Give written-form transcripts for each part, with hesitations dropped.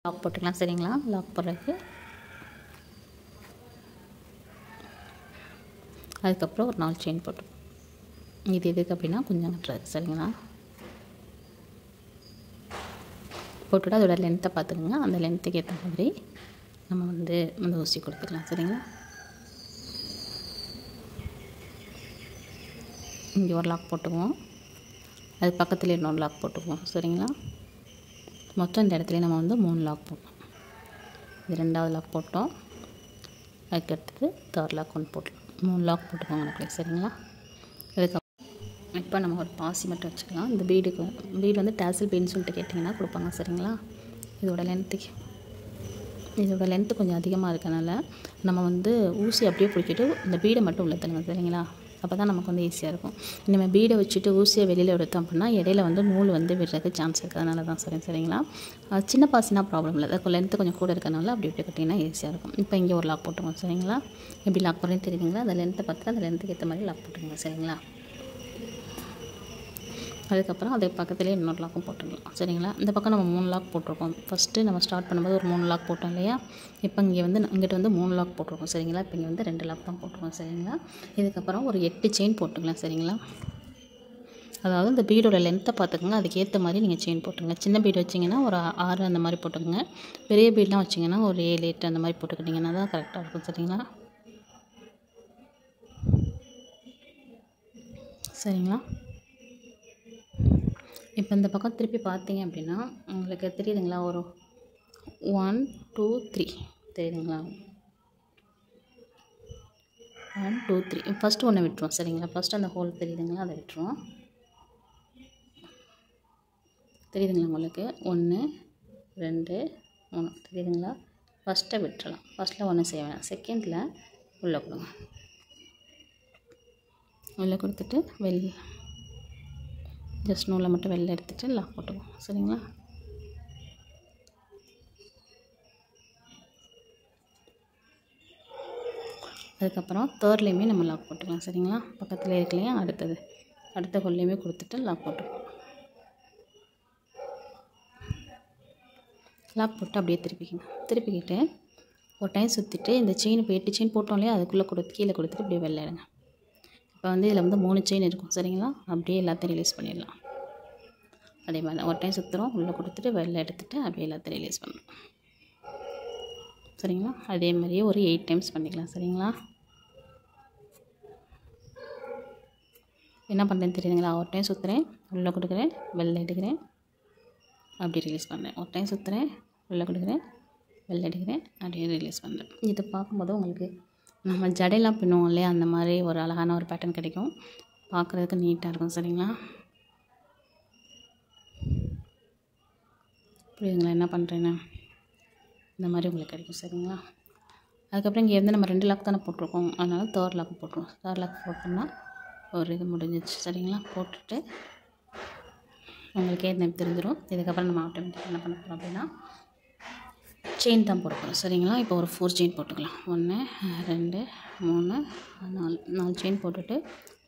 Lock போட்டுக்கலாம் சரிங்களா. Lock போடுறதுக்கு அதுக்கப்புறம் ஒரு 4 செயின் போட்டு இது எதுக்கு அப்படின்னா கொஞ்சம் கட்டுறது சரிங்களா. போட்டுவிட்டு அதோட லென்த்தை பார்த்துக்கோங்க. அந்த லென்த்துக்கு ஏற்ற மாதிரி நம்ம வந்து ஊசி கொடுத்துக்கலாம் சரிங்களா. இங்கே ஒரு லாக் போட்டுக்குவோம், அது பக்கத்தில் இன்னொரு லாக் போட்டுக்குவோம் சரிங்களா. மொத்தம் இந்த இடத்துல நம்ம வந்து 3 லாக் போட்டோம். இது 2வது லாக் போட்டோம், அதுக்கடுத்தது 3rd லாக் ஒன்று போட்டோம். 3 லாக் போட்டுக்கோங்க எனக்கு சரிங்களா. அதுக்கப்புறம் இப்போ நம்ம ஒரு பாசி மட்டும் வச்சுக்கலாம். இந்த பீடு வந்து டேசல் பீடுன்னு சொல்லிட்டு கேட்டிங்கன்னா கொடுப்பாங்க சரிங்களா. இதோட லென்த்து கொஞ்சம் அதிகமாக இருக்கனால நம்ம வந்து ஊசி அப்படியே பிடிச்சிட்டு இந்த பீடை மட்டும் உள்ள தள்ளுங்க சரிங்களா. அப்போ தான் நமக்கு வந்து ஈஸியாக இருக்கும். நம்ம பீடை வச்சுட்டு ஊசியை வெளியில் எடுத்தோம் அப்படின்னா இடையில வந்து நூல் வந்து விடுறதுக்கு சான்ஸ் இருக்குது. அதனால தான் சரிங்களா. சின்ன பாசினா ப்ராப்ளம் இல்லை, அது லென்த்து கொஞ்சம் கூட இருக்கனால அப்படி விட்டு கட்டிங்கன்னா ஈஸியாக இருக்கும். இப்போ இங்கே ஒரு லாக் போட்டுருவோம் சரிங்களா. எப்படி லாக் பண்ணுறேன்னு தெரியுங்களா. அந்த லென்த்தை பார்த்துட்டு அந்த லென்த்துக்கு ஏற்ற மாதிரி லாக் போட்டுருங்க சரிங்களா. அதுக்கப்புறம் அதுக்கு பக்கத்துலேயே இன்னொரு லாக்கும் போட்டுடலாம் சரிங்களா. இந்த பக்கம் நம்ம 3 லாக் போட்டிருக்கோம். ஃபஸ்ட்டு நம்ம ஸ்டார்ட் பண்ணும்போது ஒரு 3 லாக் போட்டோம் இல்லையா. இப்போ இங்கிட்ட வந்து 3 லாக் போட்டிருக்கோம் சரிங்களா. இப்போ இங்கே வந்து 2 லாக் தான் போட்டிருக்கோம் சரிங்களா. இதுக்கப்புறம் ஒரு 8 செயின் போட்டுக்கலாம் சரிங்களா. அதாவது இந்த பீடோட லென்த்தை பார்த்துக்கோங்க, அதுக்கேற்ற மாதிரி நீங்கள் செயின் போட்டுங்க. சின்ன பீடு வச்சிங்கன்னா ஒரு 6 அந்த மாதிரி போட்டுக்கோங்க. பெரிய பீடெலாம் வச்சிங்கன்னா ஒரு 7, 8 அந்த மாதிரி போட்டுக்கிட்டிங்கன்னா தான் கரெக்டாக இருக்கும் சரிங்களா. இப்போ இந்த பக்கம் திருப்பி பார்த்தீங்க அப்படின்னா உங்களுக்கு தெரியுதுங்களா. ஒரு 1 2 3 தெரியுதுங்களா. 1 2 3 ஃபஸ்ட்டு ஒன்று விட்டுருவோம் சரிங்களா. ஃபஸ்ட்டு அந்த ஹோல் தெரியுதுங்களா, அதை விட்டுருவோம். தெரியுதுங்களா உங்களுக்கு 1 2 3 தெரியுதுங்களா. ஃபஸ்ட்டை விட்டுறலாம். ஃபஸ்ட்டில் ஒன்றும் செய்ய வேணாம். செகண்டில் உள்ளே கொடுங்க. உள்ளே கொடுத்துட்டு ஜஸ்ட் நூலை மட்டும் வெளில எடுத்துகிட்டு லாக் போட்டுக்குவோம் சரிங்களா. அதுக்கப்புறம் 3லேயுமே நம்ம லாக் போட்டுக்கலாம் சரிங்களா. பக்கத்தில் இருக்கலையா, அடுத்த ஹோல்லையுமே கொடுத்துட்டு லாக் போட்டுக்குவோம். லாக் போட்டு அப்படியே திருப்பிக்கிட்டு ஒரு டைம் சுற்றிட்டு இந்த செயின் இப்போ 8 செயின் போட்டோம் இல்லையா, அதுக்குள்ளே கீழே கொடுத்துட்டு அப்படியே வெளில எடுங்க. இப்போ வந்து இதில் வந்து 3 செயின் இருக்கும் சரிங்களா. அப்படியே எல்லாத்தையும் ரிலீஸ் பண்ணிடலாம். அதே மாதிரி தான் ஒரு டைம் சுற்றுறோம், உள்ளே கொடுத்துட்டு வெளில எடுத்துகிட்டு அப்படியே எல்லாத்தையும் ரிலீஸ் பண்ணணும் சரிங்களா. அதே மாதிரியே ஒரு 8 டைம்ஸ் பண்ணிக்கலாம் சரிங்களா. என்ன பண்ணுறேன்னு தெரியுதுங்களா. ஒரு டைம் சுற்றுறேன், உள்ளே கொடுக்குறேன், வெளில எடுக்கிறேன், அப்படியே ரிலீஸ் பண்ணுறேன். ஒரு டைம் சுற்றுறேன், உள்ளே கொடுக்குறேன், வெளில எடுக்கிறேன், அப்படியே ரிலீஸ் பண்ணுறேன். இது பார்க்கும்போது உங்களுக்கு நம்ம ஜடையெல்லாம் பின்னுவோம் இல்லையா, அந்த மாதிரி ஒரு அழகான ஒரு பேட்டர்ன் கிடைக்கும். பார்க்குறதுக்கு நீட்டாக இருக்கும் சரிங்களா. புரியுதுங்களா என்ன பண்ணுறேன்னு. இந்த மாதிரி உங்களுக்கு கிடைக்கும் சரிங்களா. அதுக்கப்புறம் இங்கே நம்ம 2 லாக் தானே போட்டிருக்கோம், அதனால் 3rd லாக் போட்டுருவோம். 3rd லாக் போட்டோம்னா ஒரு இது முடிஞ்சிச்சு சரிங்களா. போட்டுட்டு உங்களுக்கே தெரிஞ்சிடும். இதுக்கப்புறம் நம்ம ஆட்டோமேட்டிக்காக என்ன பண்ண போகிறோம் அப்படின்னா செயின் தான் போட போகிறோம் சரிங்களா. இப்போ ஒரு 4 செயின் போட்டுக்கலாம். 1 2 3 4 செயின் போட்டுட்டு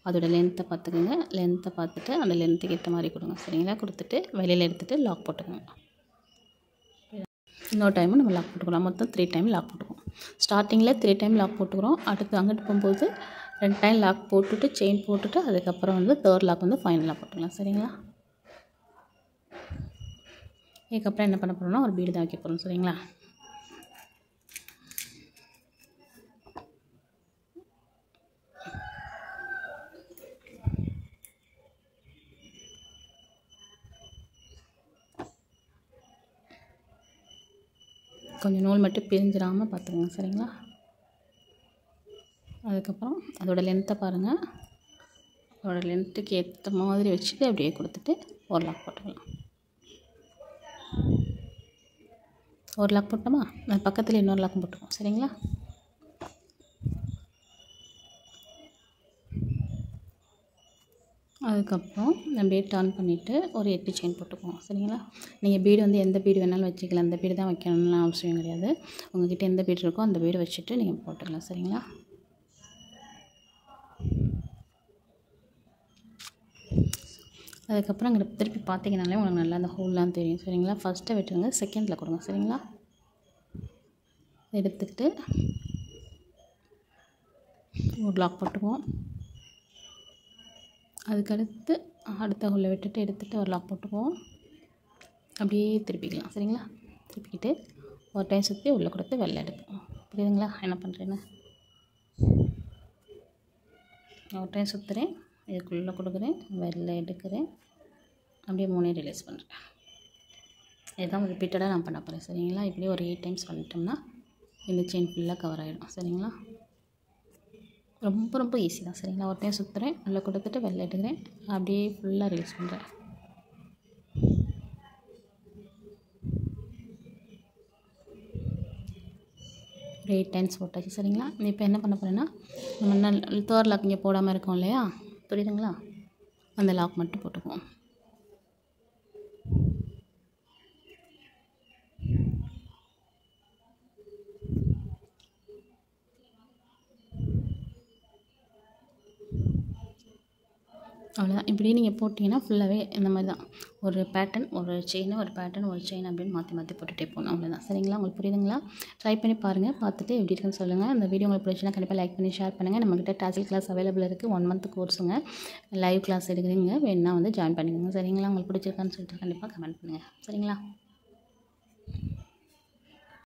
அதோடய லென்த்தை பார்த்துக்கோங்க. லென்த்தை பார்த்துட்டு அந்த லென்த்துக்கு ஏற்ற மாதிரி கொடுங்க சரிங்களா. கொடுத்துட்டு வெளியில் எடுத்துகிட்டு லாக் போட்டுக்கோங்க. இன்னொரு டைமும் நம்ம லாக் போட்டுக்கலாம். மொத்தம் 3 டைம் லாக் போட்டுக்குவோம். ஸ்டார்டிங்கில் 3 டைம் லாக் போட்டுக்கிறோம். அடுத்து அங்கிட்டு போகும்போது 2 டைம் லாக் போட்டுட்டு செயின் போட்டுட்டு அதுக்கப்புறம் வந்து 3rd லாக் வந்து ஃபைனலாக போட்டுக்கலாம் சரிங்களா. இதுக்கப்புறம் என்ன பண்ண போகிறோம்னா ஒரு பீடு தான் வைக்க போகிறோம் சரிங்களா. கொஞ்சம் நூல் மட்டும் பிரிஞ்சிடாமல் பார்த்துக்கோங்க சரிங்களா. அதுக்கப்புறம் அதோட லென்த்தை பாருங்கள், அதோட லென்த்துக்கு ஏற்ற மாதிரி வச்சுட்டு அப்படியே கொடுத்துட்டு ஒரு லாக் போட்டுக்கலாம். ஒரு லாக் போட்டோமா, அது பக்கத்தில் இன்னொரு லாக்கும் போட்டுருவோம் சரிங்களா. அதுக்கப்புறம் அப்படியே டர்ன் பண்ணிவிட்டு ஒரு 8 செயின் போட்டுக்குவோம் சரிங்களா. நீங்கள் பீடு வந்து எந்த பீடு வேணாலும் வச்சுக்கலாம், அந்த பீடு தான் வைக்கணும்னு அவசியம் கிடையாது. உங்கள்கிட்ட எந்த பீடு இருக்கோ அந்த பீடு வச்சுட்டு நீங்கள் போட்டுக்கலாம் சரிங்களா. அதுக்கப்புறம் அங்கே திருப்பி பார்த்தீங்கனாலே உங்களுக்கு நல்லா அந்த ஹோல்லாம் தெரியும் சரிங்களா. ஃபஸ்ட்டை விட்டுருங்க, செகண்டில் கொடுங்க சரிங்களா. எடுத்துக்கிட்டு ஒரு லாக் போட்டுக்குவோம். அதுக்கடுத்து அடுத்த ஹோல்லை விட்டுட்டு எடுத்துகிட்டு ஒரு லாக் போட்டுக்குவோம். அப்படியே திருப்பிக்கலாம் சரிங்களா. திருப்பிக்கிட்டு ஒரு டைம் சுற்றி உள்ளே கொடுத்து வெளில எடுப்போம். புரியுதுங்களா என்ன பண்ணுறேன்னு? ஒரு டைம் சுற்றுறேன், இதுக்குள்ளே கொடுக்குறேன், வெளில எடுக்கிறேன், அப்படியே 3 ரிலீஸ் பண்ணுறேன். இதுதான் ரிப்பீட்டடாக நான் பண்ண போகிறேன் சரிங்களா. இப்படியே ஒரு 8 டைம்ஸ் பண்ணிட்டோம்னா இந்த செயின் ஃபுல்லாக கவர் ஆகிடும் சரிங்களா. ரொம்ப ரொம்ப ஈஸி தான் சரிங்களா. ஒரு டைம் சுற்றுறேன், உள்ளே கொடுத்துட்டு வெளில எடுக்கிறேன், அப்படியே ஃபுல்லாக ரிலீஸ் பண்ணுறேன். ஒரு 8 டைம்ஸ் போட்டாச்சு சரிங்களா. இப்போ என்ன பண்ண போகிறேன்னா, நம்ம தேர்ட் லாக் இங்கே போடாமல் இருக்கோம் இல்லையா, புரியுதுங்களா, அந்த லாக் மட்டும் போட்டுக்குவோம். அவ்வளோதான். இப்படி நீங்கள் போட்டிங்கன்னா ஃபுல்லாகவே இந்த மாதிரி தான் ஒரு பேட்டர்ன், ஒரு செயின், ஒரு பேட்டர்ன், ஒரு செயின் அப்படின்னு மாற்றி மாற்றி போட்டுகிட்டே போகணும். அவ்வளோதான் சரிங்களா. உங்களுக்கு புரியுதுங்களா? ட்ரை பண்ணி பாருங்கள், பார்த்துட்டு எப்படி இருக்குன்னு சொல்லுங்கள். இந்த வீடியோ உங்களுக்கு பிடிச்சுன்னா கண்டிப்பாக லைக் பண்ணி ஷேர் பண்ணுங்கள். நம்மக்கிட்ட டாசில் கிளாஸ் அவைலபிள் இருக்குது, 1 மந்த் கோர்ஸுங்க. லைவ் கிளாஸ் எடுக்கிறீங்க, வேணுன்னா வந்து ஜாயின் பண்ணிக்கோங்க சரிங்களா. உங்களுக்கு பிடிச்சிருக்கான்னு சொல்லிட்டு கண்டிப்பாக கமெண்ட் பண்ணுங்கள் சரிங்களா.